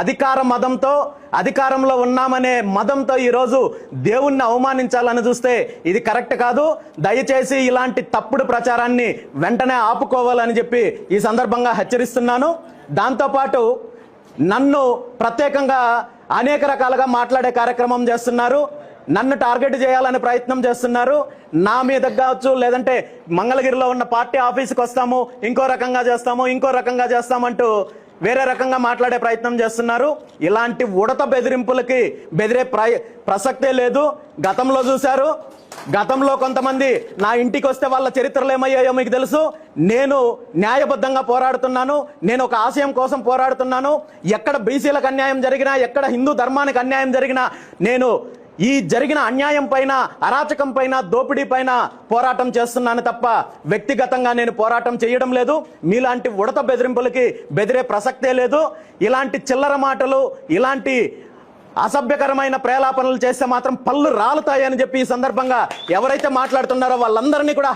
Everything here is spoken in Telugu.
అధికార మదంతో, అధికారంలో ఉన్నామనే మదంతో ఈరోజు దేవుణ్ణి అవమానించాలని చూస్తే ఇది కరెక్ట్ కాదు. దయచేసి ఇలాంటి తప్పుడు ప్రచారాన్ని వెంటనే ఆపుకోవాలని చెప్పి ఈ సందర్భంగా హెచ్చరిస్తున్నాను. దాంతోపాటు నన్ను ప్రత్యేకంగా అనేక రకాలుగా మాట్లాడే కార్యక్రమం చేస్తున్నారు. నన్ను టార్గెట్ చేయాలని ప్రయత్నం చేస్తున్నారు. నా మీద కావచ్చు, లేదంటే మంగళగిరిలో ఉన్న పార్టీ ఆఫీస్కి వస్తాము, ఇంకో రకంగా చేస్తామంటూ వేరే రకంగా మాట్లాడే ప్రయత్నం చేస్తున్నారు. ఇలాంటి ఉడత బెదిరింపులకి బెదిరే ప్రసక్తే లేదు. గతంలో చూశారు, గతంలో కొంతమంది నా ఇంటికి వస్తే వాళ్ళ చరిత్రలు ఏమయ్యాయో మీకు తెలుసు. నేను న్యాయబద్ధంగా పోరాడుతున్నాను, నేను ఒక ఆశయం కోసం పోరాడుతున్నాను. ఎక్కడ బీసీలకు అన్యాయం జరిగినా, ఎక్కడ హిందూ ధర్మానికి అన్యాయం జరిగినా నేను ఈ జరిగిన అన్యాయం పైన, అరాచకం పైన, దోపిడీ పైన పోరాటం చేస్తున్నాను తప్ప వ్యక్తిగతంగా నేను పోరాటం చేయడం లేదు. మీలాంటి ఉడత బెదిరింపులకి బెదిరే ప్రసక్తే లేదు. ఇలాంటి చిల్లర మాటలు, ఇలాంటి అసభ్యకరమైన ప్రేలాపనలు చేస్తే మాత్రం పళ్ళు రాలుతాయని చెప్పి ఈ సందర్భంగా ఎవరైతే మాట్లాడుతున్నారో వాళ్ళందరినీ కూడా